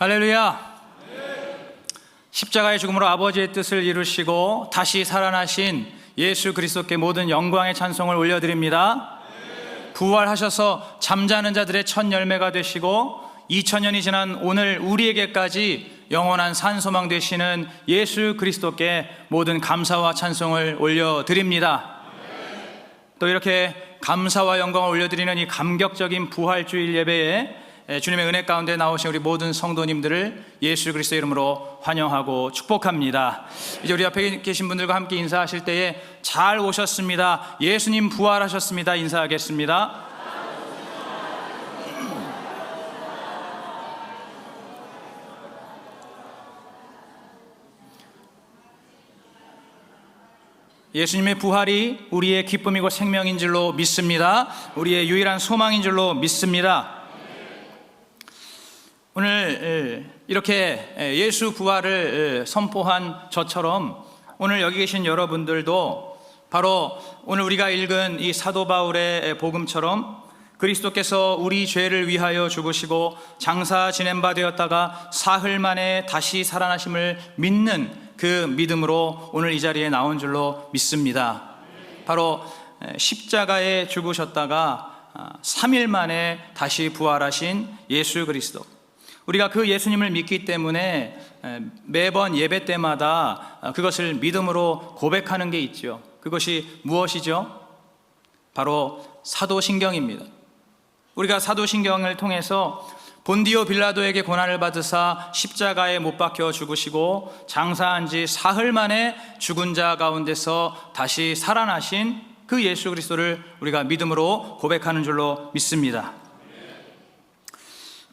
할렐루야. 십자가의 죽음으로 아버지의 뜻을 이루시고 다시 살아나신 예수 그리스도께 모든 영광의 찬송을 올려드립니다. 부활하셔서 잠자는 자들의 첫 열매가 되시고 2000년이 지난 오늘 우리에게까지 영원한 산소망 되시는 예수 그리스도께 모든 감사와 찬송을 올려드립니다. 또 이렇게 감사와 영광을 올려드리는 이 감격적인 부활주일 예배에 주님의 은혜 가운데 나오신 우리 모든 성도님들을 예수 그리스도 이름으로 환영하고 축복합니다. 이제 우리 앞에 계신 분들과 함께 인사하실 때에 잘 오셨습니다, 예수님 부활하셨습니다 인사하겠습니다. 예수님의 부활이 우리의 기쁨이고 생명인 줄로 믿습니다. 우리의 유일한 소망인 줄로 믿습니다. 오늘 이렇게 예수 부활을 선포한 저처럼 오늘 여기 계신 여러분들도 바로 오늘 우리가 읽은 이 사도 바울의 복음처럼 그리스도께서 우리 죄를 위하여 죽으시고 장사 지낸 바 되었다가 사흘 만에 다시 살아나심을 믿는 그 믿음으로 오늘 이 자리에 나온 줄로 믿습니다. 바로 십자가에 죽으셨다가 3일 만에 다시 부활하신 예수 그리스도, 우리가 그 예수님을 믿기 때문에 매번 예배 때마다 그것을 믿음으로 고백하는 게 있죠. 그것이 무엇이죠? 바로 사도신경입니다. 우리가 사도신경을 통해서 본디오 빌라도에게 고난을 받으사 십자가에 못 박혀 죽으시고 장사한 지 사흘 만에 죽은 자 가운데서 다시 살아나신 그 예수 그리스도를 우리가 믿음으로 고백하는 줄로 믿습니다.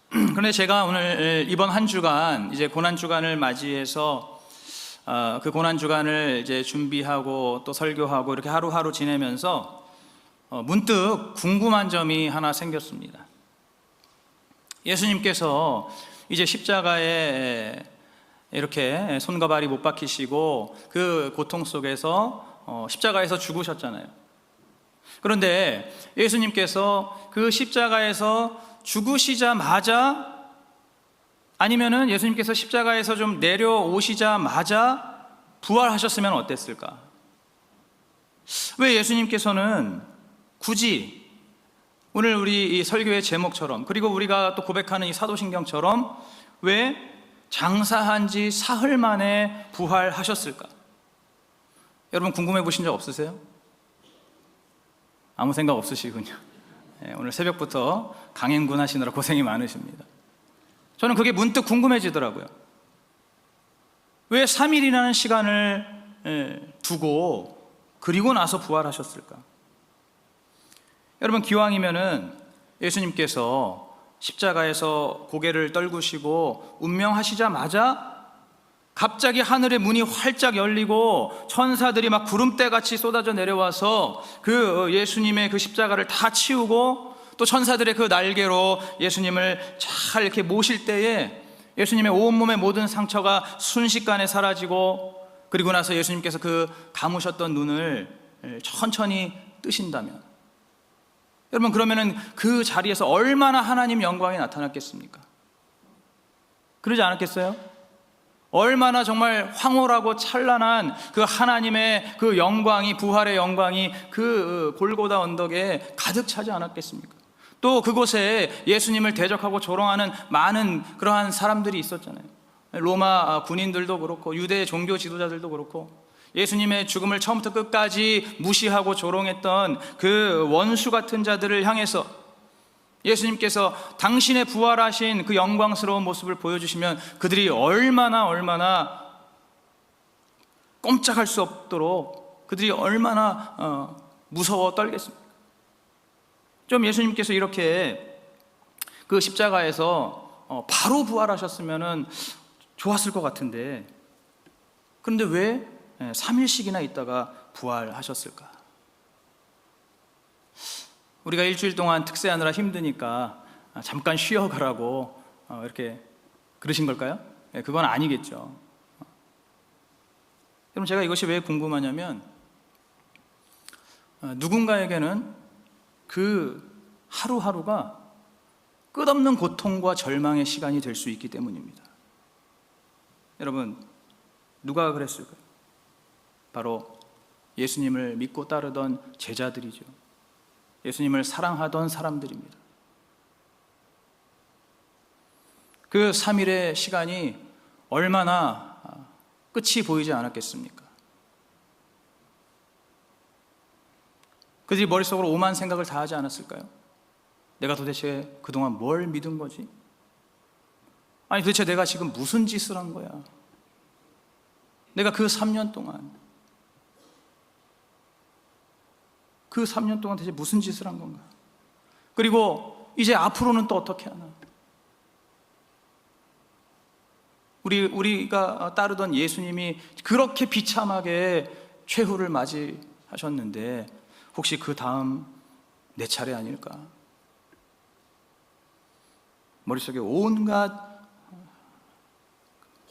그런데 제가 오늘 이번 한 주간 이제 고난 주간을 맞이해서 그 고난 주간을 이제 준비하고 또 설교하고 이렇게 하루하루 지내면서 문득 궁금한 점이 하나 생겼습니다. 예수님께서 이제 십자가에 이렇게 손과 발이 못 박히시고 그 고통 속에서 십자가에서 죽으셨잖아요. 그런데 예수님께서 그 십자가에서 죽으시자마자, 아니면은 예수님께서 십자가에서 좀 내려오시자마자 부활하셨으면 어땠을까? 왜 예수님께서는 굳이 오늘 우리 이 설교의 제목처럼, 그리고 우리가 또 고백하는 이 사도신경처럼 왜 장사한 지 사흘 만에 부활하셨을까? 여러분 궁금해 보신 적 없으세요? 아무 생각 없으시군요. 오늘 새벽부터 강행군 하시느라 고생이 많으십니다. 저는 그게 문득 궁금해지더라고요. 왜 3일이라는 시간을 두고 그리고 나서 부활하셨을까? 여러분 기왕이면은 예수님께서 십자가에서 고개를 떨구시고 운명하시자마자 갑자기 하늘의 문이 활짝 열리고 천사들이 막 구름대같이 쏟아져 내려와서 그 예수님의 그 십자가를 다 치우고 또 천사들의 그 날개로 예수님을 잘 이렇게 모실 때에 예수님의 온몸의 모든 상처가 순식간에 사라지고, 그리고 나서 예수님께서 그 감으셨던 눈을 천천히 뜨신다면, 여러분 그러면은 그 자리에서 얼마나 하나님 영광이 나타났겠습니까? 그러지 않았겠어요? 얼마나 정말 황홀하고 찬란한 그 하나님의 그 영광이, 부활의 영광이 그 골고다 언덕에 가득 차지 않았겠습니까? 또 그곳에 예수님을 대적하고 조롱하는 많은 그러한 사람들이 있었잖아요. 로마 군인들도 그렇고 유대 종교 지도자들도 그렇고 예수님의 죽음을 처음부터 끝까지 무시하고 조롱했던 그 원수 같은 자들을 향해서 예수님께서 당신의 부활하신 그 영광스러운 모습을 보여주시면 그들이 얼마나 꼼짝할 수 없도록 그들이 얼마나 무서워 떨겠습니까? 좀 예수님께서 이렇게 그 십자가에서 바로 부활하셨으면 좋았을 것 같은데, 그런데 왜 3일씩이나 있다가 부활하셨을까? 우리가 일주일 동안 특세하느라 힘드니까 잠깐 쉬어가라고 이렇게 그러신 걸까요? 그건 아니겠죠. 그럼 제가 이것이 왜 궁금하냐면, 누군가에게는 그 하루하루가 끝없는 고통과 절망의 시간이 될 수 있기 때문입니다. 여러분, 누가 그랬을까요? 바로 예수님을 믿고 따르던 제자들이죠. 예수님을 사랑하던 사람들입니다. 그 3일의 시간이 얼마나 끝이 보이지 않았겠습니까? 그들이 머릿속으로 오만 생각을 다 하지 않았을까요? 내가 도대체 그동안 뭘 믿은 거지? 아니 도대체 내가 지금 무슨 짓을 한 거야? 내가 그 3년 동안 대체 무슨 짓을 한 건가? 그리고 이제 앞으로는 또 어떻게 하나? 우리가 따르던 예수님이 그렇게 비참하게 최후를 맞이하셨는데 혹시 그 다음 내 차례 아닐까? 머릿속에 온갖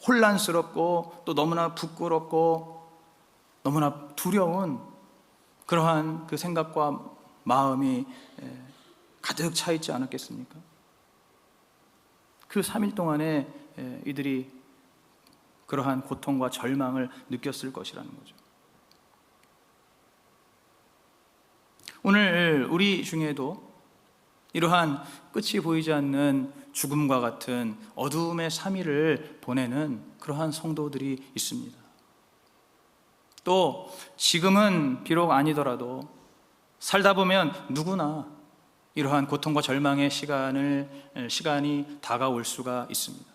혼란스럽고 또 너무나 부끄럽고 너무나 두려운 그러한 그 생각과 마음이 가득 차 있지 않았겠습니까? 그 3일 동안에 이들이 그러한 고통과 절망을 느꼈을 것이라는 거죠. 오늘 우리 중에도 이러한 끝이 보이지 않는 죽음과 같은 어두움의 3일을 보내는 그러한 성도들이 있습니다. 또 지금은 비록 아니더라도 살다 보면 누구나 이러한 고통과 절망의 시간이 다가올 수가 있습니다.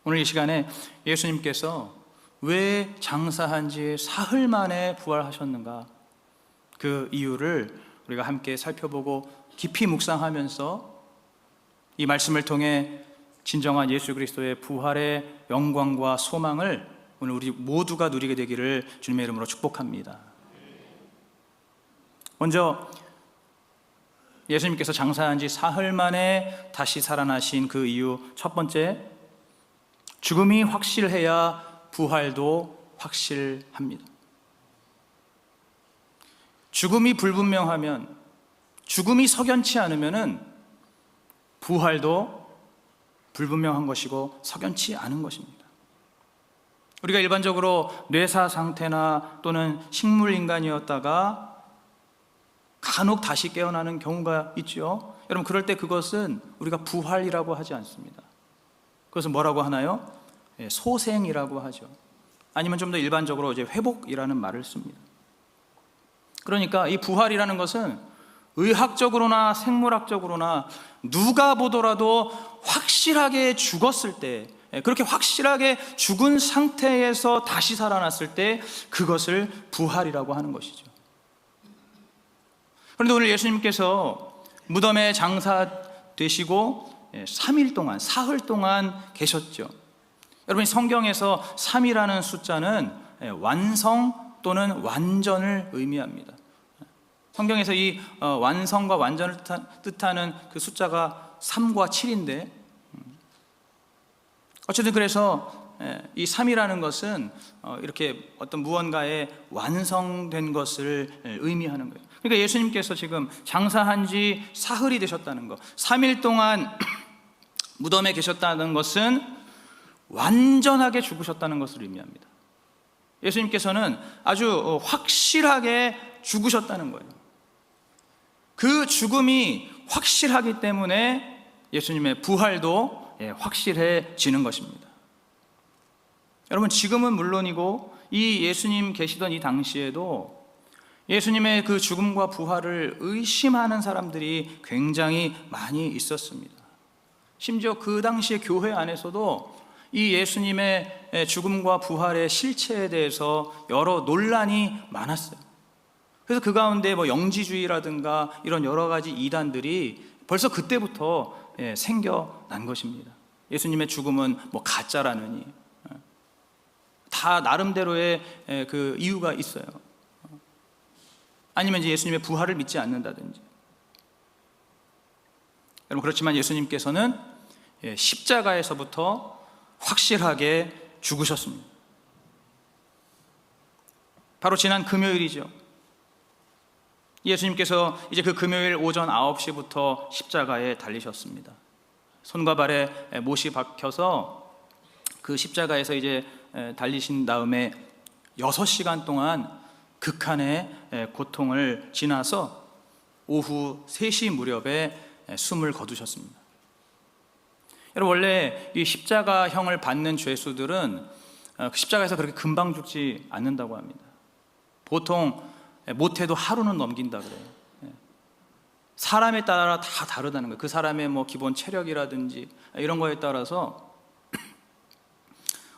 오늘 이 시간에 예수님께서 왜 장사한 지 사흘 만에 부활하셨는가, 그 이유를 우리가 함께 살펴보고 깊이 묵상하면서 이 말씀을 통해 진정한 예수 그리스도의 부활의 영광과 소망을 오늘 우리 모두가 누리게 되기를 주님의 이름으로 축복합니다. 먼저 예수님께서 장사한 지 사흘 만에 다시 살아나신 그 이유, 첫 번째, 죽음이 확실해야 부활도 확실합니다. 죽음이 불분명하면, 죽음이 석연치 않으면은 부활도 불분명한 것이고 석연치 않은 것입니다. 우리가 일반적으로 뇌사 상태나 또는 식물 인간이었다가 간혹 다시 깨어나는 경우가 있죠. 여러분, 그럴 때 그것은 우리가 부활이라고 하지 않습니다. 그것은 뭐라고 하나요? 소생이라고 하죠. 아니면 좀 더 일반적으로 이제 회복이라는 말을 씁니다. 그러니까 이 부활이라는 것은 의학적으로나 생물학적으로나 누가 보더라도 확실하게 죽었을 때, 그렇게 확실하게 죽은 상태에서 다시 살아났을 때 그것을 부활이라고 하는 것이죠. 그런데 오늘 예수님께서 무덤에 장사되시고 3일 동안, 사흘 동안 계셨죠. 여러분, 성경에서 3이라는 숫자는 완성 또는 완전을 의미합니다. 성경에서 이 완성과 완전을 뜻하는 그 숫자가 3과 7인데, 어쨌든 그래서 이 3이라는 것은 이렇게 어떤 무언가의 완성된 것을 의미하는 거예요. 그러니까 예수님께서 지금 장사한 지 사흘이 되셨다는 것, 3일 동안 무덤에 계셨다는 것은 완전하게 죽으셨다는 것을 의미합니다. 예수님께서는 아주 확실하게 죽으셨다는 거예요. 그 죽음이 확실하기 때문에 예수님의 부활도 확실해지는 것입니다. 여러분, 지금은 물론이고 이 예수님 계시던 이 당시에도 예수님의 그 죽음과 부활을 의심하는 사람들이 굉장히 많이 있었습니다. 심지어 그 당시의 교회 안에서도 이 예수님의 죽음과 부활의 실체에 대해서 여러 논란이 많았어요. 그래서 그 가운데 영지주의라든가 이런 여러 가지 이단들이 벌써 그때부터 생겨난 것입니다. 예수님의 죽음은 가짜라느니, 다 나름대로의 그 이유가 있어요. 아니면 이제 예수님의 부활을 믿지 않는다든지. 여러분, 그렇지만 예수님께서는 십자가에서부터 확실하게 죽으셨습니다. 바로 지난 금요일이죠. 예수님께서 이제 그 금요일 오전 9시부터 십자가에 달리셨습니다. 손과 발에 못이 박혀서 그 십자가에서 이제 달리신 다음에 6시간 동안 극한의 고통을 지나서 오후 3시 무렵에 숨을 거두셨습니다. 여러분, 원래 이 십자가형을 받는 죄수들은 십자가에서 그렇게 금방 죽지 않는다고 합니다. 보통 못해도 하루는 넘긴다 그래요. 사람에 따라 다 다르다는 거예요. 그 사람의 뭐 기본 체력이라든지 이런 거에 따라서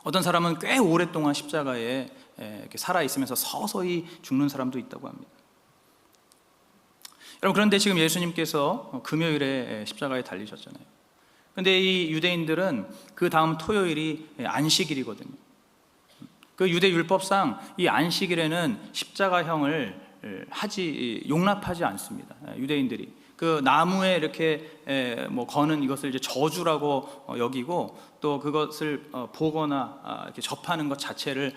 어떤 사람은 꽤 오랫동안 십자가에 이렇게 살아 있으면서 서서히 죽는 사람도 있다고 합니다. 여러분, 그런데 지금 예수님께서 금요일에 십자가에 달리셨잖아요. 그런데 이 유대인들은 그 다음 토요일이 안식일이거든요. 그 유대 율법상 이 안식일에는 십자가형을 용납하지 않습니다. 유대인들이 그 나무에 이렇게 뭐 거는 이것을 이제 저주라고 여기고, 또 그것을 보거나 이렇게 접하는 것 자체를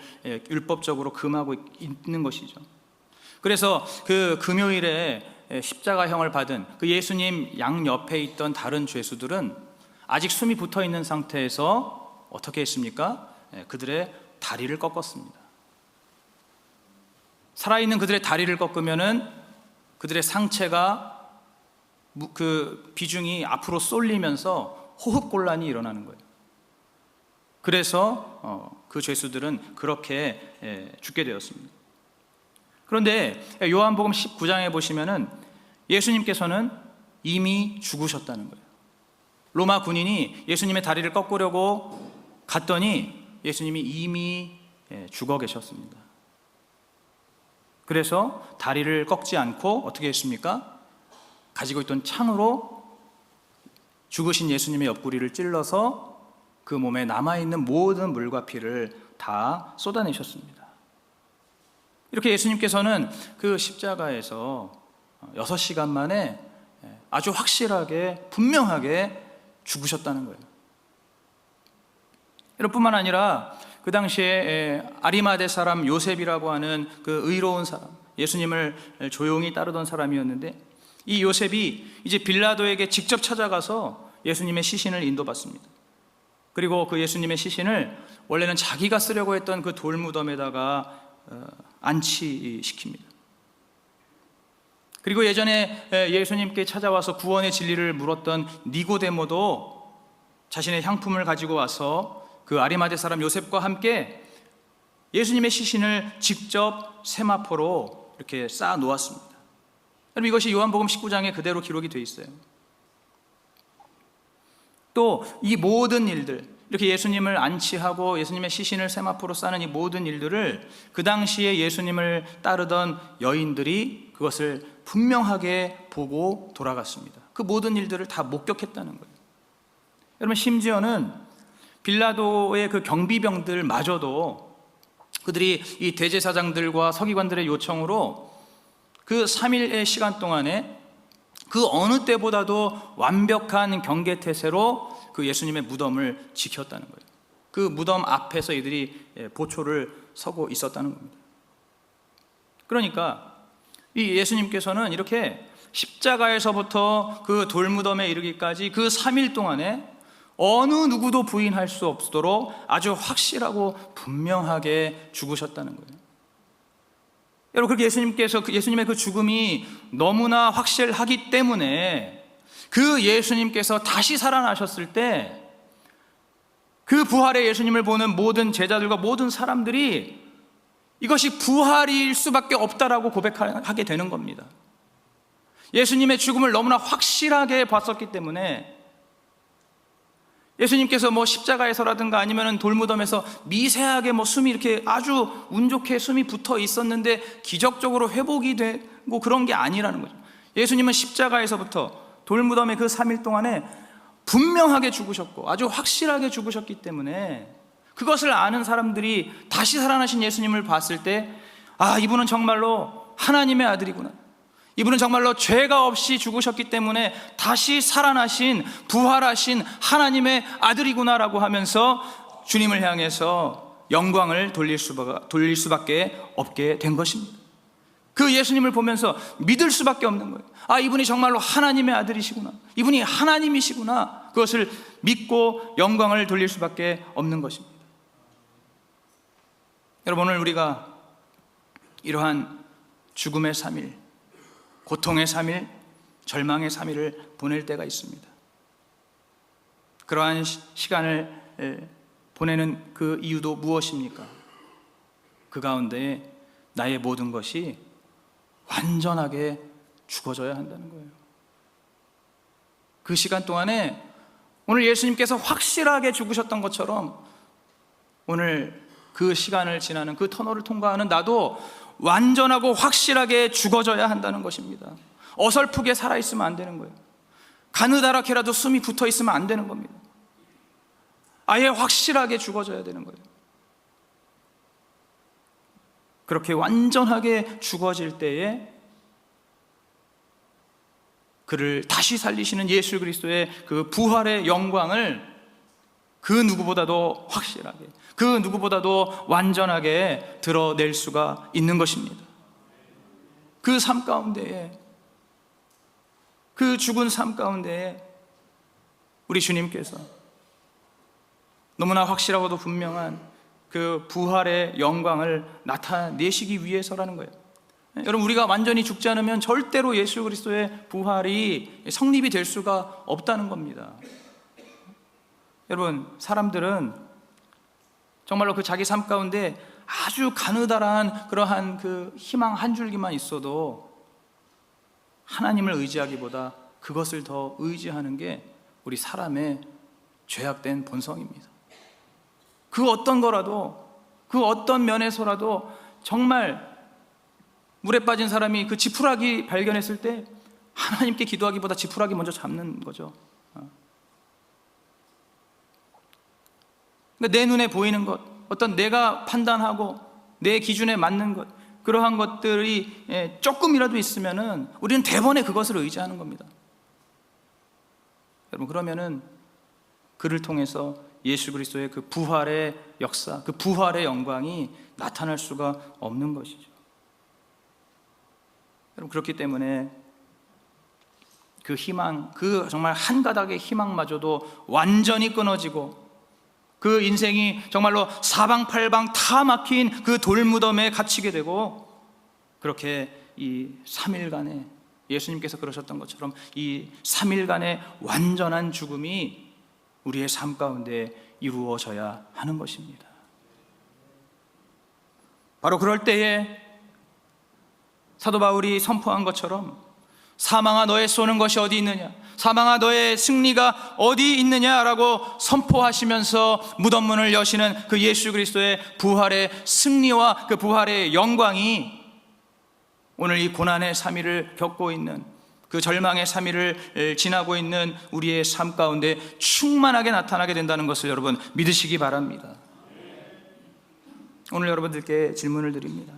율법적으로 금하고 있는 것이죠. 그래서 그 금요일에 십자가형을 받은 그 예수님 양 옆에 있던 다른 죄수들은 아직 숨이 붙어 있는 상태에서 어떻게 했습니까? 그들의 다리를 꺾었습니다. 살아있는 그들의 다리를 꺾으면은 그들의 상체가 그 비중이 앞으로 쏠리면서 호흡곤란이 일어나는 거예요. 그래서 그 죄수들은 그렇게 죽게 되었습니다. 그런데 요한복음 19장에 보시면은 예수님께서는 이미 죽으셨다는 거예요. 로마 군인이 예수님의 다리를 꺾으려고 갔더니 예수님이 이미 죽어 계셨습니다. 그래서 다리를 꺾지 않고 어떻게 했습니까? 가지고 있던 창으로 죽으신 예수님의 옆구리를 찔러서 그 몸에 남아있는 모든 물과 피를 다 쏟아내셨습니다. 이렇게 예수님께서는 그 십자가에서 6시간 만에 아주 확실하게 분명하게 죽으셨다는 거예요. 뿐만 아니라 그 당시에 아리마대 사람 요셉이라고 하는 그 의로운 사람, 예수님을 조용히 따르던 사람이었는데, 이 요셉이 이제 빌라도에게 직접 찾아가서 예수님의 시신을 인도받습니다. 그리고 그 예수님의 시신을 원래는 자기가 쓰려고 했던 그 돌무덤에다가 안치시킵니다. 그리고 예전에 예수님께 찾아와서 구원의 진리를 물었던 니고데모도 자신의 향품을 가지고 와서 그 아리마대 사람 요셉과 함께 예수님의 시신을 직접 세마포로 이렇게 쌓아 놓았습니다. 여러분, 이것이 요한복음 19장에 그대로 기록이 되어 있어요. 또 이 모든 일들, 이렇게 예수님을 안치하고 예수님의 시신을 세마포로 싸는 이 모든 일들을 그 당시에 예수님을 따르던 여인들이 그것을 분명하게 보고 돌아갔습니다. 그 모든 일들을 다 목격했다는 거예요. 여러분, 심지어는 빌라도의 그 경비병들마저도 그들이 이 대제사장들과 서기관들의 요청으로 그 3일의 시간 동안에 그 어느 때보다도 완벽한 경계태세로 그 예수님의 무덤을 지켰다는 거예요. 그 무덤 앞에서 이들이 보초를 서고 있었다는 겁니다. 그러니까 이 예수님께서는 이렇게 십자가에서부터 그 돌무덤에 이르기까지 그 3일 동안에 어느 누구도 부인할 수 없도록 아주 확실하고 분명하게 죽으셨다는 거예요. 여러분, 그렇게 예수님의 그 죽음이 너무나 확실하기 때문에 그 예수님께서 다시 살아나셨을 때 그 부활의 예수님을 보는 모든 제자들과 모든 사람들이 이것이 부활일 수밖에 없다라고 고백하게 되는 겁니다. 예수님의 죽음을 너무나 확실하게 봤었기 때문에 예수님께서 뭐 십자가에서라든가 아니면 돌무덤에서 미세하게 뭐 숨이 이렇게 아주 운 좋게 숨이 붙어 있었는데 기적적으로 회복이 되고 그런 게 아니라는 거죠. 예수님은 십자가에서부터 돌무덤의 그 3일 동안에 분명하게 죽으셨고 아주 확실하게 죽으셨기 때문에 그것을 아는 사람들이 다시 살아나신 예수님을 봤을 때, 아, 이분은 정말로 하나님의 아들이구나, 이분은 정말로 죄가 없이 죽으셨기 때문에 다시 살아나신 부활하신 하나님의 아들이구나라고 하면서 주님을 향해서 영광을 돌릴 수밖에 없게 된 것입니다. 그 예수님을 보면서 믿을 수밖에 없는 거예요. 아, 이분이 정말로 하나님의 아들이시구나, 이분이 하나님이시구나. 그것을 믿고 영광을 돌릴 수밖에 없는 것입니다. 여러분, 오늘 우리가 이러한 죽음의 3일, 고통의 3일, 절망의 3일을 보낼 때가 있습니다. 그러한 시간을 보내는 그 이유도 무엇입니까? 그 가운데 나의 모든 것이 완전하게 죽어져야 한다는 거예요. 그 시간 동안에 오늘 예수님께서 확실하게 죽으셨던 것처럼 오늘 그 시간을 지나는 그 터널을 통과하는 나도 완전하고 확실하게 죽어져야 한다는 것입니다. 어설프게 살아있으면 안 되는 거예요. 가느다랗게라도 숨이 붙어있으면 안 되는 겁니다. 아예 확실하게 죽어져야 되는 거예요. 그렇게 완전하게 죽어질 때에 그를 다시 살리시는 예수 그리스도의 그 부활의 영광을 그 누구보다도 확실하게, 그 누구보다도 완전하게 드러낼 수가 있는 것입니다. 그 삶 가운데에, 그 죽은 삶 가운데에 우리 주님께서 너무나 확실하고도 분명한 그 부활의 영광을 나타내시기 위해서라는 거예요. 여러분, 우리가 완전히 죽지 않으면 절대로 예수 그리스도의 부활이 성립이 될 수가 없다는 겁니다. 여러분, 사람들은 정말로 그 자기 삶 가운데 아주 가느다란 그러한 그 희망 한 줄기만 있어도 하나님을 의지하기보다 그것을 더 의지하는 게 우리 사람의 죄악된 본성입니다. 그 어떤 거라도, 그 어떤 면에서라도 정말 물에 빠진 사람이 그 지푸라기 발견했을 때 하나님께 기도하기보다 지푸라기 먼저 잡는 거죠. 내 눈에 보이는 것, 어떤 내가 판단하고 내 기준에 맞는 것, 그러한 것들이 조금이라도 있으면은 우리는 대번에 그것을 의지하는 겁니다. 여러분, 그러면은 그를 통해서 예수 그리스도의 그 부활의 역사, 그 부활의 영광이 나타날 수가 없는 것이죠. 여러분, 그렇기 때문에 그 희망, 그 정말 한 가닥의 희망마저도 완전히 끊어지고 그 인생이 정말로 사방팔방 다 막힌 그 돌무덤에 갇히게 되고, 그렇게 이 3일간의, 예수님께서 그러셨던 것처럼 이 3일간의 완전한 죽음이 우리의 삶 가운데 이루어져야 하는 것입니다. 바로 그럴 때에 사도 바울이 선포한 것처럼 사망아 너의 쏘는 것이 어디 있느냐, 사망아 너의 승리가 어디 있느냐라고 선포하시면서 무덤문을 여시는 그 예수 그리스도의 부활의 승리와 그 부활의 영광이 오늘 이 고난의 3일을 겪고 있는, 그 절망의 3일을 지나고 있는 우리의 삶 가운데 충만하게 나타나게 된다는 것을 여러분 믿으시기 바랍니다. 오늘 여러분들께 질문을 드립니다.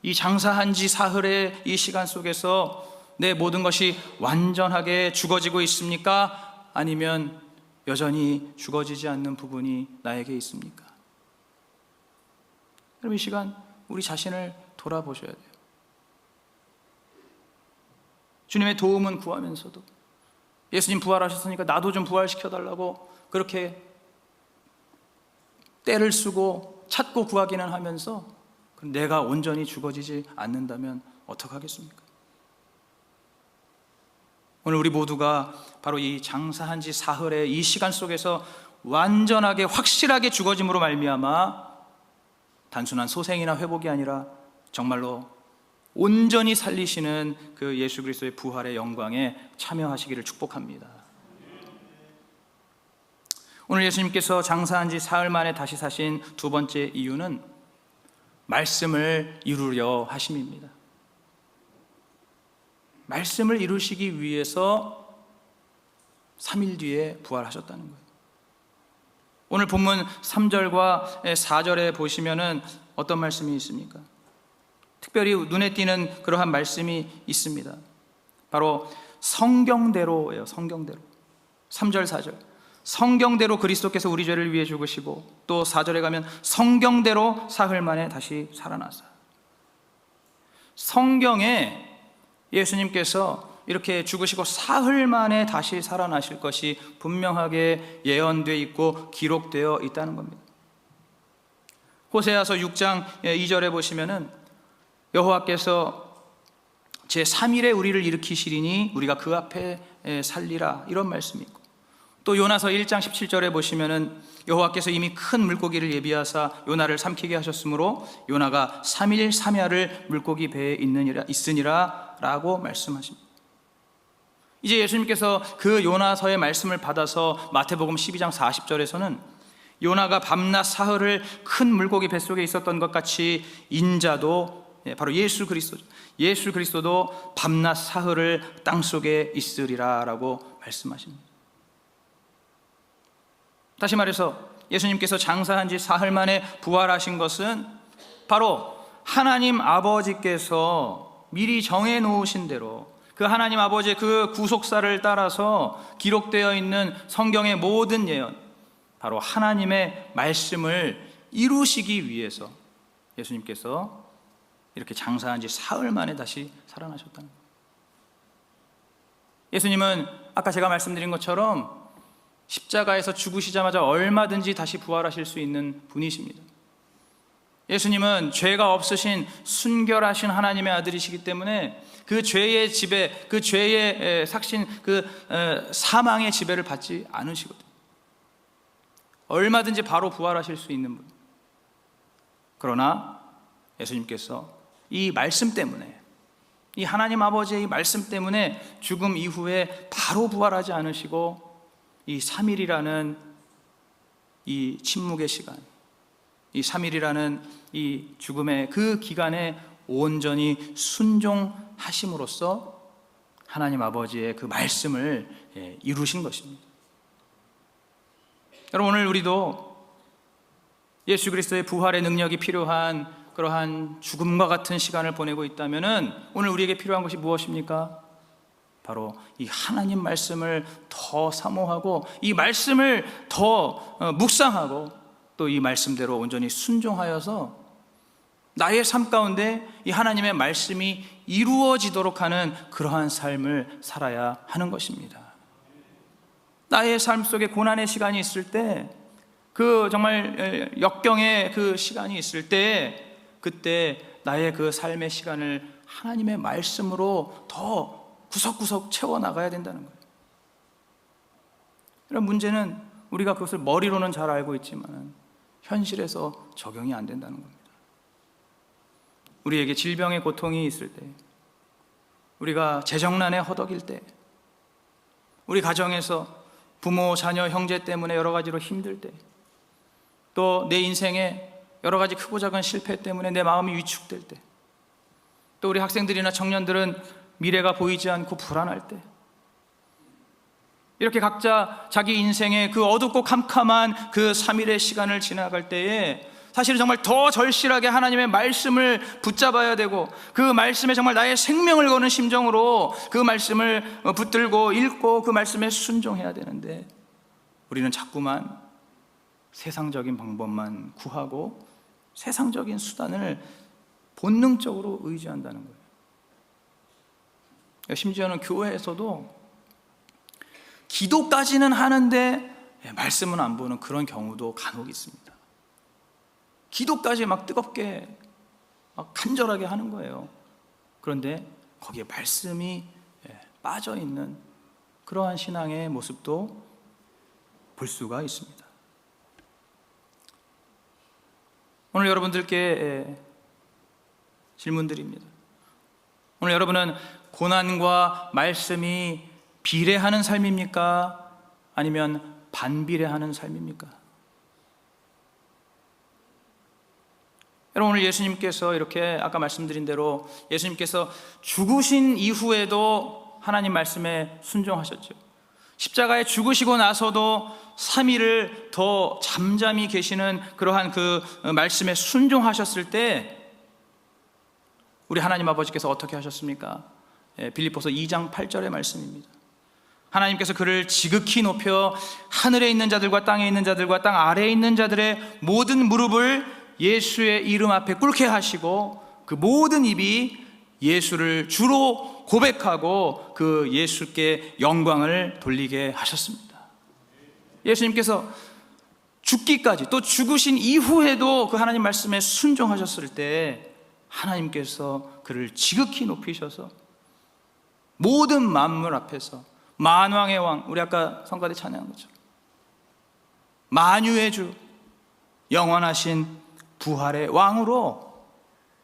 이 장사한 지 사흘의 이 시간 속에서 내 모든 것이 완전하게 죽어지고 있습니까? 아니면 여전히 죽어지지 않는 부분이 나에게 있습니까? 여러분, 이 시간 우리 자신을 돌아보셔야 돼요. 주님의 도움은 구하면서도 예수님 부활하셨으니까 나도 좀 부활시켜달라고 그렇게 때를 쓰고 찾고 구하기는 하면서 내가 온전히 죽어지지 않는다면 어떡하겠습니까? 오늘 우리 모두가 바로 이 장사한 지 사흘의 이 시간 속에서 완전하게 확실하게 죽어짐으로 말미암아 단순한 소생이나 회복이 아니라 정말로 온전히 살리시는 그 예수 그리스도의 부활의 영광에 참여하시기를 축복합니다. 오늘 예수님께서 장사한 지 사흘 만에 다시 사신 두 번째 이유는 말씀을 이루려 하심입니다. 말씀을 이루시기 위해서 3일 뒤에 부활하셨다는 거예요. 오늘 본문 3절과 4절에 보시면은 어떤 말씀이 있습니까? 특별히 눈에 띄는 그러한 말씀이 있습니다. 바로 성경대로예요. 성경대로. 3절 4절. 성경대로 그리스도께서 우리 죄를 위해 죽으시고, 또 4절에 가면 성경대로 사흘 만에 다시 살아나사. 성경에 예수님께서 이렇게 죽으시고 사흘 만에 다시 살아나실 것이 분명하게 예언되어 있고 기록되어 있다는 겁니다. 호세아서 6장 2절에 보시면은 여호와께서 제3일에 우리를 일으키시리니 우리가 그 앞에 살리라, 이런 말씀이 있고, 또 요나서 1장 17절에 보시면은 여호와께서 이미 큰 물고기를 예비하사 요나를 삼키게 하셨으므로 요나가 3일 3야를 물고기 배에 있으니라 라고 말씀하십니다. 이제 예수님께서 그 요나서의 말씀을 받아서 마태복음 12장 40절에서는 요나가 밤낮 사흘을 큰 물고기 뱃속에 있었던 것 같이 인자도, 바로 예수 그리스도도 밤낮 사흘을 땅속에 있으리라 라고 말씀하십니다. 다시 말해서 예수님께서 장사한 지 사흘 만에 부활하신 것은 바로 하나님 아버지께서 미리 정해 놓으신 대로 그 하나님 아버지의 그 구속사를 따라서 기록되어 있는 성경의 모든 예언, 바로 하나님의 말씀을 이루시기 위해서 예수님께서 이렇게 장사한 지 사흘 만에 다시 살아나셨다는 거예요. 예수님은 아까 제가 말씀드린 것처럼 십자가에서 죽으시자마자 얼마든지 다시 부활하실 수 있는 분이십니다. 예수님은 죄가 없으신 순결하신 하나님의 아들이시기 때문에 그 죄의 지배, 그 죄의 삭신, 그 사망의 지배를 받지 않으시거든요. 얼마든지 바로 부활하실 수 있는 분. 그러나 예수님께서 이 말씀 때문에, 이 하나님 아버지의 이 말씀 때문에 죽음 이후에 바로 부활하지 않으시고 이 3일이라는 이 침묵의 시간, 이 3일이라는 이 죽음의 그 기간에 온전히 순종하심으로써 하나님 아버지의 그 말씀을 이루신 것입니다. 여러분, 오늘 우리도 예수 그리스도의 부활의 능력이 필요한 그러한 죽음과 같은 시간을 보내고 있다면은 오늘 우리에게 필요한 것이 무엇입니까? 바로 이 하나님 말씀을 더 사모하고 이 말씀을 더 묵상하고 또 이 말씀대로 온전히 순종하여서 나의 삶 가운데 이 하나님의 말씀이 이루어지도록 하는 그러한 삶을 살아야 하는 것입니다. 나의 삶 속에 고난의 시간이 있을 때, 그 정말 역경의 그 시간이 있을 때, 그때 나의 그 삶의 시간을 하나님의 말씀으로 더 구석구석 채워나가야 된다는 거예요. 이런 문제는 우리가 그것을 머리로는 잘 알고 있지만 현실에서 적용이 안 된다는 겁니다. 우리에게 질병의 고통이 있을 때, 우리가 재정난에 허덕일 때, 우리 가정에서 부모, 자녀, 형제 때문에 여러 가지로 힘들 때, 또 내 인생에 여러 가지 크고 작은 실패 때문에 내 마음이 위축될 때, 또 우리 학생들이나 청년들은 미래가 보이지 않고 불안할 때, 이렇게 각자 자기 인생의 그 어둡고 캄캄한 그 3일의 시간을 지나갈 때에 사실은 정말 더 절실하게 하나님의 말씀을 붙잡아야 되고 그 말씀에 정말 나의 생명을 거는 심정으로 그 말씀을 붙들고 읽고 그 말씀에 순종해야 되는데, 우리는 자꾸만 세상적인 방법만 구하고 세상적인 수단을 본능적으로 의지한다는 거예요. 심지어는 교회에서도 기도까지는 하는데 말씀은 안 보는 그런 경우도 간혹 있습니다. 기도까지 막 뜨겁게 막 간절하게 하는 거예요. 그런데 거기에 말씀이 빠져 있는 그러한 신앙의 모습도 볼 수가 있습니다. 오늘 여러분들께 질문드립니다. 오늘 여러분은 고난과 말씀이 비례하는 삶입니까? 아니면 반비례하는 삶입니까? 여러분, 오늘 예수님께서 이렇게 아까 말씀드린 대로 예수님께서 죽으신 이후에도 하나님 말씀에 순종하셨죠. 십자가에 죽으시고 나서도 3일을 더 잠잠히 계시는 그러한 그 말씀에 순종하셨을 때 우리 하나님 아버지께서 어떻게 하셨습니까? 빌립보서 2장 8절의 말씀입니다. 하나님께서 그를 지극히 높여 하늘에 있는 자들과 땅에 있는 자들과 땅 아래에 있는 자들의 모든 무릎을 예수의 이름 앞에 꿇게 하시고 그 모든 입이 예수를 주로 고백하고 그 예수께 영광을 돌리게 하셨습니다. 예수님께서 죽기까지, 또 죽으신 이후에도 그 하나님 말씀에 순종하셨을 때 하나님께서 그를 지극히 높이셔서 모든 만물 앞에서 만왕의 왕, 우리 아까 성가대 찬양한 것처럼 만유의 주, 영원하신 부활의 왕으로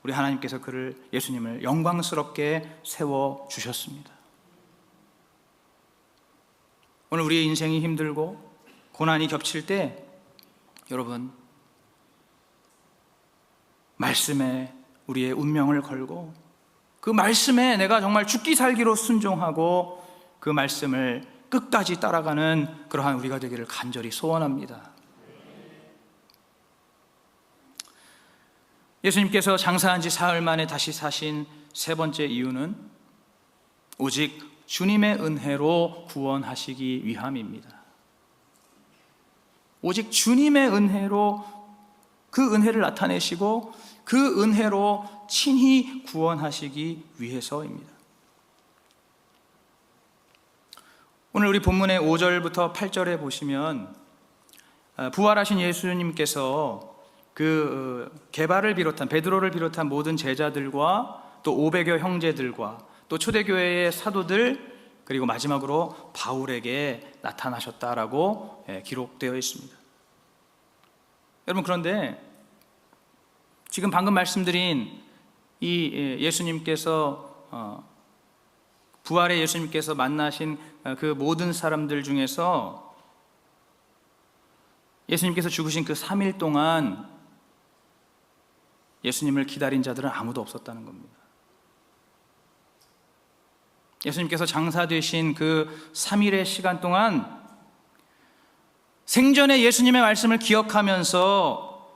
우리 하나님께서 그를, 예수님을 영광스럽게 세워주셨습니다. 오늘 우리의 인생이 힘들고 고난이 겹칠 때 여러분, 말씀에 우리의 운명을 걸고 그 말씀에 내가 정말 죽기 살기로 순종하고 그 말씀을 끝까지 따라가는 그러한 우리가 되기를 간절히 소원합니다. 예수님께서 장사한 지 사흘 만에 다시 사신 세 번째 이유는 오직 주님의 은혜로 구원하시기 위함입니다. 오직 주님의 은혜로 그 은혜를 나타내시고 그 은혜로 친히 구원하시기 위해서입니다. 오늘 우리 본문의 5절부터 8절에 보시면 부활하신 예수님께서 그 게바를 비롯한, 베드로를 비롯한 모든 제자들과 또 500여 형제들과 또 초대교회의 사도들, 그리고 마지막으로 바울에게 나타나셨다라고 기록되어 있습니다. 여러분, 그런데 지금 방금 말씀드린 이 예수님께서, 부활의 예수님께서 만나신 그 모든 사람들 중에서 예수님께서 죽으신 그 3일 동안 예수님을 기다린 자들은 아무도 없었다는 겁니다. 예수님께서 장사되신 그 3일의 시간 동안 생전에 예수님의 말씀을 기억하면서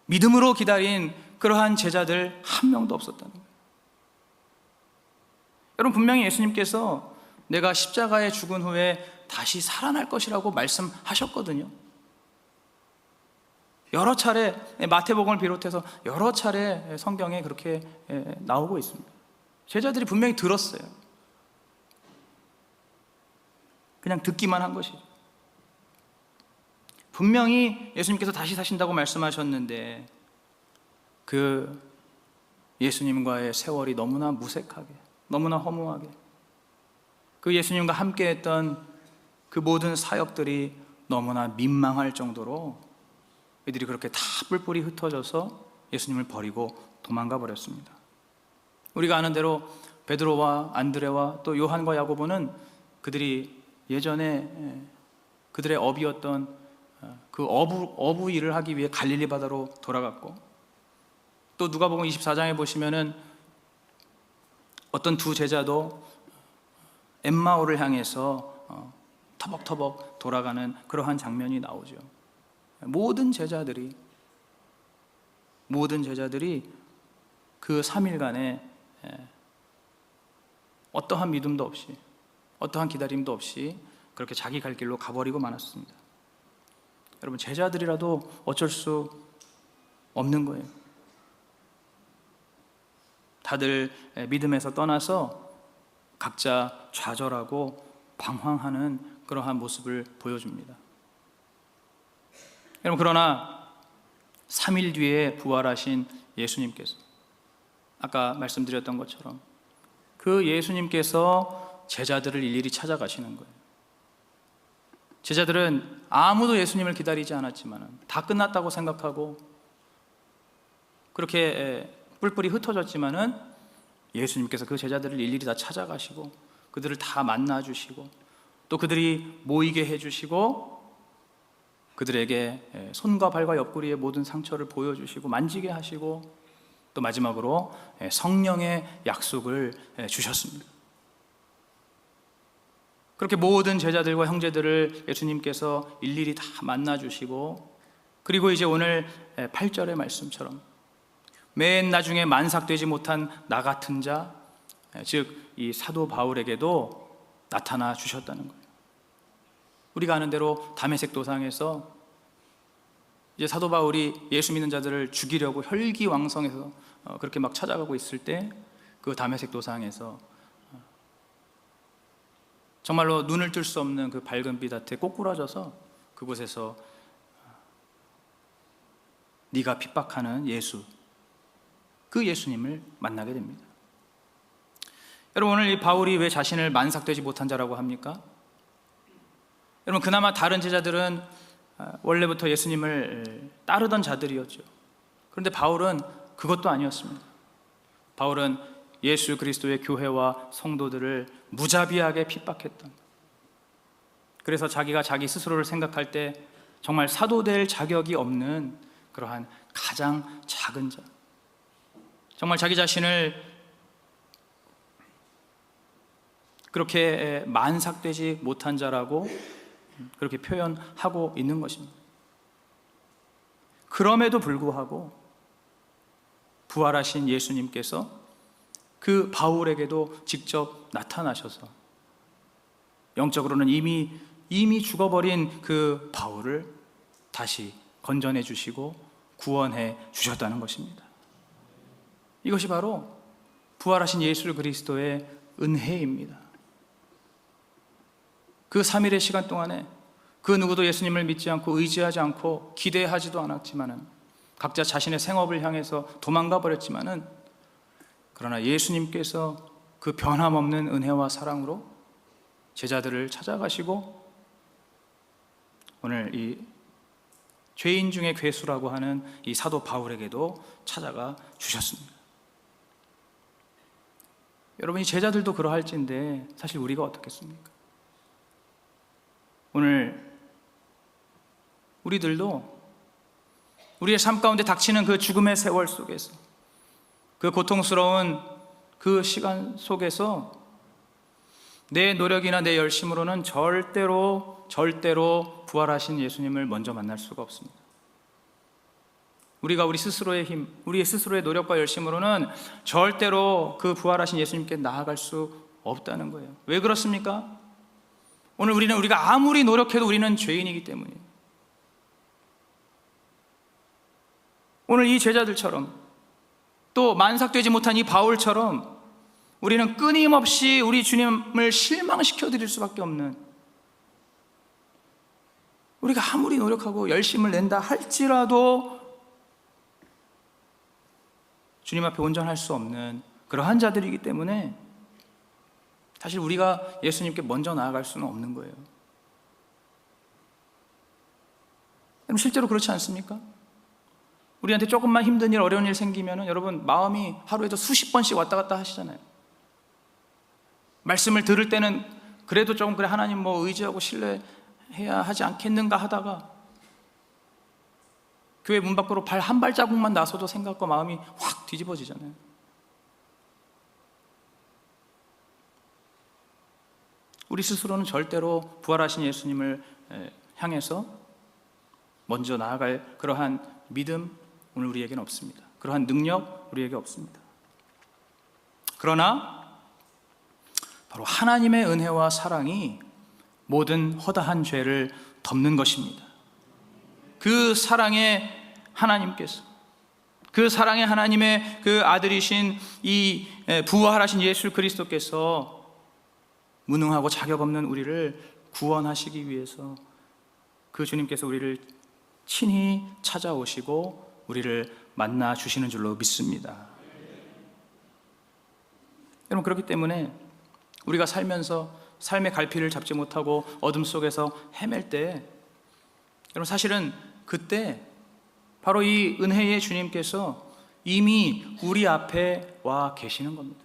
믿음으로 기다린 그러한 제자들 한 명도 없었다는 거예요. 여러분, 분명히 예수님께서 내가 십자가에 죽은 후에 다시 살아날 것이라고 말씀하셨거든요. 여러 차례, 마태복음을 비롯해서 여러 차례 성경에 그렇게 나오고 있습니다. 제자들이 분명히 들었어요. 그냥 듣기만 한 것이죠. 분명히 예수님께서 다시 사신다고 말씀하셨는데 그 예수님과의 세월이 너무나 무색하게, 너무나 허무하게, 그 예수님과 함께 했던 그 모든 사역들이 너무나 민망할 정도로 이들이 그렇게 다 뿔뿔이 흩어져서 예수님을 버리고 도망가 버렸습니다. 우리가 아는 대로 베드로와 안드레와 또 요한과 야고보는 그들이 예전에 그들의 업이었던 그 어부 일을 하기 위해 갈릴리 바다로 돌아갔고, 또 누가복음 24장에 보시면은 어떤 두 제자도 엠마오를 향해서 터벅터벅 돌아가는 그러한 장면이 나오죠. 모든 제자들이 그 3일간에 어떠한 믿음도 없이, 어떠한 기다림도 없이 그렇게 자기 갈 길로 가버리고 말았습니다. 여러분, 제자들이라도 어쩔 수 없는 거예요. 다들 믿음에서 떠나서 각자 좌절하고 방황하는 그러한 모습을 보여줍니다. 여러분, 그러나 3일 뒤에 부활하신 예수님께서, 아까 말씀드렸던 것처럼 그 예수님께서 제자들을 일일이 찾아가시는 거예요. 제자들은 아무도 예수님을 기다리지 않았지만 다 끝났다고 생각하고 그렇게 뿔뿔이 흩어졌지만은 예수님께서 그 제자들을 일일이 다 찾아가시고 그들을 다 만나주시고 또 그들이 모이게 해주시고 그들에게 손과 발과 옆구리의 모든 상처를 보여주시고 만지게 하시고 또 마지막으로 성령의 약속을 주셨습니다. 그렇게 모든 제자들과 형제들을 예수님께서 일일이 다 만나주시고, 그리고 이제 오늘 8절의 말씀처럼 맨 나중에 만삭되지 못한 나 같은 자, 즉 이 사도 바울에게도 나타나 주셨다는 거예요. 우리가 아는 대로 다메섹 도상에서 이제 사도 바울이 예수 믿는 자들을 죽이려고 혈기왕성해서 그렇게 막 찾아가고 있을 때 그 다메섹 도상에서 정말로 눈을 뜰 수 없는 그 밝은 빛 앞에 꼬꾸라져서 그곳에서 네가 핍박하는 예수, 그 예수님을 만나게 됩니다. 여러분, 오늘 이 바울이 왜 자신을 만삭되지 못한 자라고 합니까? 여러분, 그나마 다른 제자들은 원래부터 예수님을 따르던 자들이었죠. 그런데 바울은 그것도 아니었습니다. 바울은 예수 그리스도의 교회와 성도들을 무자비하게 핍박했던, 그래서 자기가 자기 스스로를 생각할 때 정말 사도 될 자격이 없는 그러한 가장 작은 자, 정말 자기 자신을 그렇게 만삭되지 못한 자라고 그렇게 표현하고 있는 것입니다. 그럼에도 불구하고 부활하신 예수님께서 그 바울에게도 직접 나타나셔서 영적으로는 이미 죽어버린 그 바울을 다시 건져내 주시고 구원해 주셨다는 것입니다. 이것이 바로 부활하신 예수 그리스도의 은혜입니다. 그 3일의 시간 동안에 그 누구도 예수님을 믿지 않고 의지하지 않고 기대하지도 않았지만은, 각자 자신의 생업을 향해서 도망가 버렸지만은, 그러나 예수님께서 그 변함없는 은혜와 사랑으로 제자들을 찾아가시고 오늘 이 죄인 중에 괴수라고 하는 이 사도 바울에게도 찾아가 주셨습니다. 여러분, 이 제자들도 그러할진데 사실 우리가 어떻겠습니까? 오늘 우리들도 우리의 삶 가운데 닥치는 그 죽음의 세월 속에서, 그 고통스러운 그 시간 속에서 내 노력이나 내 열심으로는 절대로 부활하신 예수님을 먼저 만날 수가 없습니다. 우리가 우리 스스로의 힘, 우리의 스스로의 노력과 열심으로는 절대로 그 부활하신 예수님께 나아갈 수 없다는 거예요. 왜 그렇습니까? 오늘 우리가 아무리 노력해도 우리는 죄인이기 때문이에요. 오늘 이 제자들처럼, 또 만삭되지 못한 이 바울처럼 우리는 끊임없이 우리 주님을 실망시켜 드릴 수밖에 없는, 우리가 아무리 노력하고 열심을 낸다 할지라도 주님 앞에 온전할 수 없는 그러한 자들이기 때문에 사실 우리가 예수님께 먼저 나아갈 수는 없는 거예요. 그럼 실제로 그렇지 않습니까? 우리한테 조금만 힘든 일, 어려운 일 생기면 여러분 마음이 하루에도 수십 번씩 왔다 갔다 하시잖아요. 말씀을 들을 때는 그래도 조금 그래 하나님 뭐 의지하고 신뢰해야 하지 않겠는가 하다가 교회 문 밖으로 발 한 발자국만 나서도 생각과 마음이 확 뒤집어지잖아요. 우리 스스로는 절대로 부활하신 예수님을 향해서 먼저 나아갈 그러한 믿음 오늘 우리에게는 없습니다. 그러한 능력 우리에게 없습니다. 그러나 바로 하나님의 은혜와 사랑이 모든 허다한 죄를 덮는 것입니다. 그 사랑의 하나님께서, 그 사랑의 하나님의 그 아들이신 이 부활하신 예수 그리스도께서 무능하고 자격 없는 우리를 구원하시기 위해서 그 주님께서 우리를 친히 찾아오시고 우리를 만나 주시는 줄로 믿습니다. 여러분, 그렇기 때문에 우리가 살면서 삶의 갈피를 잡지 못하고 어둠 속에서 헤맬 때, 여러분 사실은 그때 바로 이 은혜의 주님께서 이미 우리 앞에 와 계시는 겁니다.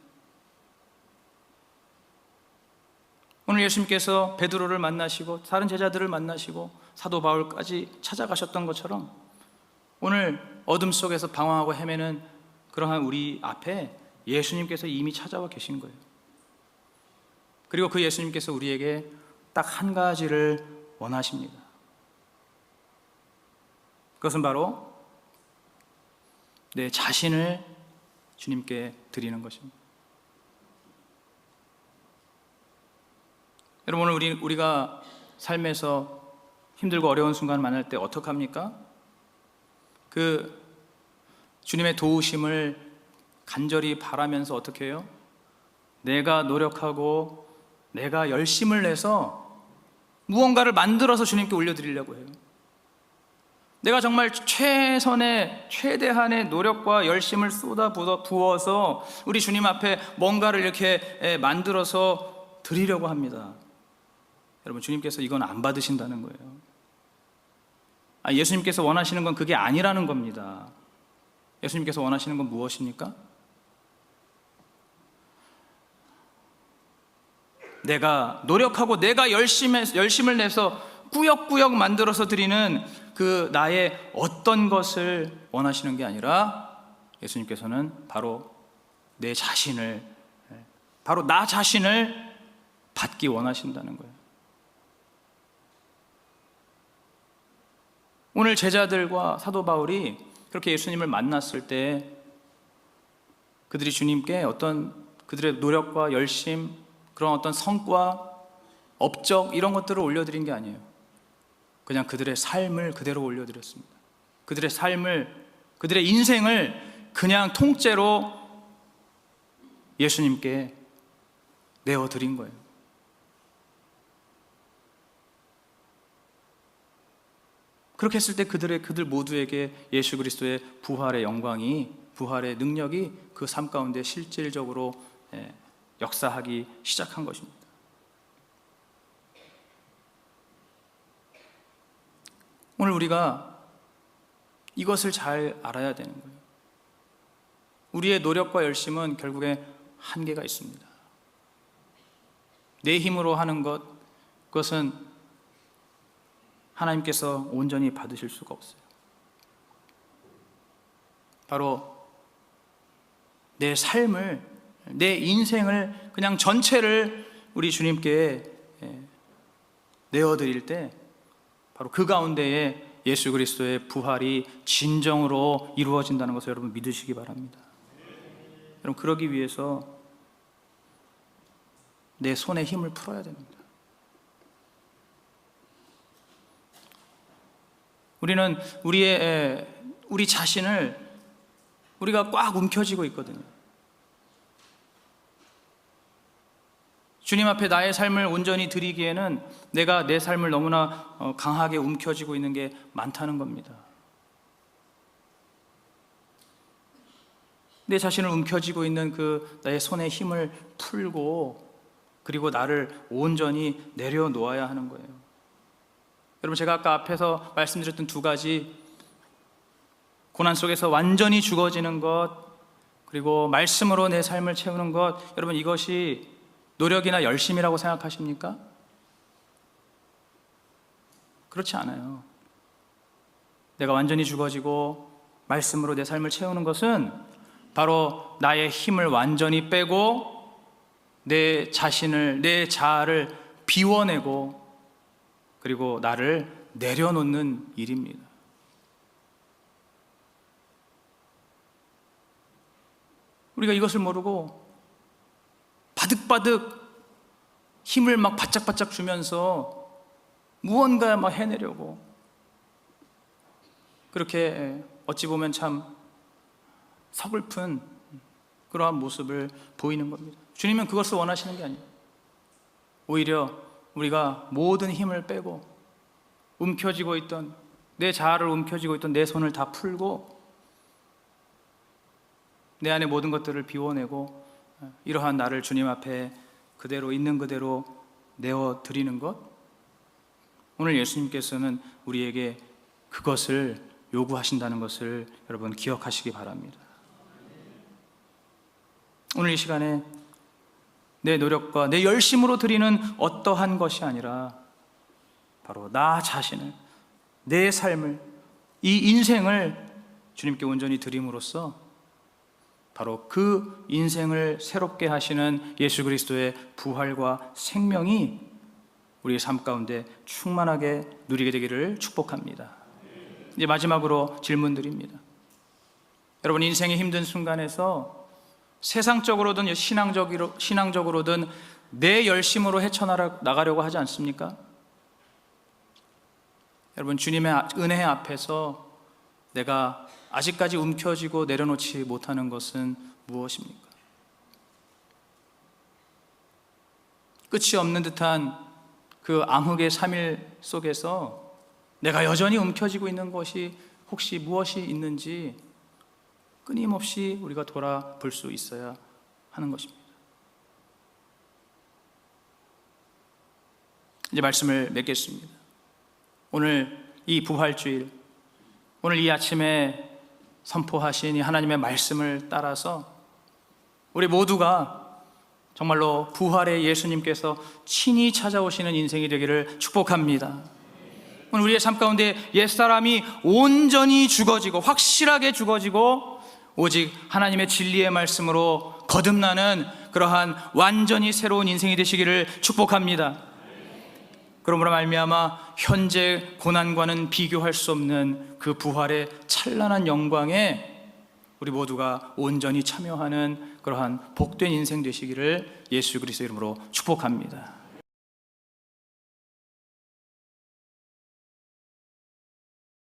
오늘 예수님께서 베드로를 만나시고 다른 제자들을 만나시고 사도 바울까지 찾아가셨던 것처럼 오늘 어둠 속에서 방황하고 헤매는 그러한 우리 앞에 예수님께서 이미 찾아와 계신 거예요. 그리고 그 예수님께서 우리에게 딱 한 가지를 원하십니다. 그것은 바로 내 자신을 주님께 드리는 것입니다. 여러분, 오늘 우리가 삶에서 힘들고 어려운 순간을 만날 때 어떡합니까? 그 주님의 도우심을 간절히 바라면서 어떻게 해요? 내가 노력하고 내가 열심을 내서 무언가를 만들어서 주님께 올려드리려고 해요. 내가 정말 최선의 최대한의 노력과 열심을 쏟아 부어서 우리 주님 앞에 뭔가를 이렇게 만들어서 드리려고 합니다. 여러분, 주님께서 이건 안 받으신다는 거예요. 예수님께서 원하시는 건 그게 아니라는 겁니다. 예수님께서 원하시는 건 무엇입니까? 내가 노력하고 내가 열심을 내서 꾸역꾸역 만들어서 드리는 그 나의 어떤 것을 원하시는 게 아니라 예수님께서는 바로 내 자신을, 바로 나 자신을 받기 원하신다는 거예요. 오늘 제자들과 사도 바울이 그렇게 예수님을 만났을 때 그들이 주님께 어떤 그들의 노력과 열심, 그런 어떤 성과, 업적 이런 것들을 올려드린 게 아니에요. 그냥 그들의 삶을 그대로 올려드렸습니다. 그들의 삶을, 그들의 인생을 그냥 통째로 예수님께 내어드린 거예요. 그렇게 했을 때 그들 모두에게 예수 그리스도의 부활의 영광이, 부활의 능력이 그 삶 가운데 실질적으로 역사하기 시작한 것입니다. 오늘 우리가 이것을 잘 알아야 되는 거예요. 우리의 노력과 열심은 결국에 한계가 있습니다. 내 힘으로 하는 것, 그것은 하나님께서 온전히 받으실 수가 없어요. 바로 내 삶을, 내 인생을 그냥 전체를 우리 주님께 내어드릴 때 바로 그 가운데에 예수 그리스도의 부활이 진정으로 이루어진다는 것을 여러분 믿으시기 바랍니다. 여러분, 그러기 위해서 내 손에 힘을 풀어야 됩니다. 우리는 우리 자신을 우리가 꽉 움켜쥐고 있거든요. 주님 앞에 나의 삶을 온전히 드리기에는 내가 내 삶을 너무나 강하게 움켜쥐고 있는 게 많다는 겁니다. 내 자신을 움켜쥐고 있는 그 나의 손에 힘을 풀고 그리고 나를 온전히 내려놓아야 하는 거예요. 여러분, 제가 아까 앞에서 말씀드렸던 두 가지, 고난 속에서 완전히 죽어지는 것, 그리고 말씀으로 내 삶을 채우는 것, 여러분, 이것이 노력이나 열심이라고 생각하십니까? 그렇지 않아요. 내가 완전히 죽어지고 말씀으로 내 삶을 채우는 것은 바로 나의 힘을 완전히 빼고 내 자신을, 내 자아를 비워내고 그리고 나를 내려놓는 일입니다. 우리가 이것을 모르고 바득바득 힘을 막 바짝바짝 주면서 무언가 막 해내려고 그렇게 어찌 보면 참 서글픈 그러한 모습을 보이는 겁니다. 주님은 그것을 원하시는 게 아니에요. 오히려 우리가 모든 힘을 빼고 움켜쥐고 있던 내 자아를 움켜쥐고 있던 내 손을 다 풀고 내 안에 모든 것들을 비워내고 이러한 나를 주님 앞에 그대로 있는 그대로 내어드리는 것, 오늘 예수님께서는 우리에게 그것을 요구하신다는 것을 여러분 기억하시기 바랍니다. 오늘 이 시간에 내 노력과 내 열심으로 드리는 어떠한 것이 아니라 바로 나 자신을, 내 삶을, 이 인생을 주님께 온전히 드림으로써 바로 그 인생을 새롭게 하시는 예수 그리스도의 부활과 생명이 우리의 삶 가운데 충만하게 누리게 되기를 축복합니다. 이제 마지막으로 질문드립니다. 여러분, 인생의 힘든 순간에서 세상적으로든 신앙적으로든 내 열심으로 헤쳐나가려고 하지 않습니까? 여러분, 주님의 은혜 앞에서 내가 아직까지 움켜쥐고 내려놓지 못하는 것은 무엇입니까? 끝이 없는 듯한 그 암흑의 3일 속에서 내가 여전히 움켜쥐고 있는 것이 혹시 무엇이 있는지 끊임없이 우리가 돌아볼 수 있어야 하는 것입니다. 이제 말씀을 맺겠습니다. 오늘 이 부활주일, 오늘 이 아침에 선포하신 이 하나님의 말씀을 따라서 우리 모두가 정말로 부활의 예수님께서 친히 찾아오시는 인생이 되기를 축복합니다. 오늘 우리의 삶 가운데 옛사람이 온전히 죽어지고 확실하게 죽어지고 오직 하나님의 진리의 말씀으로 거듭나는 그러한 완전히 새로운 인생이 되시기를 축복합니다. 그러므로 말미암아 현재 고난과는 비교할 수 없는 그 부활의 찬란한 영광에 우리 모두가 온전히 참여하는 그러한 복된 인생 되시기를 예수 그리스도의 이름으로 축복합니다.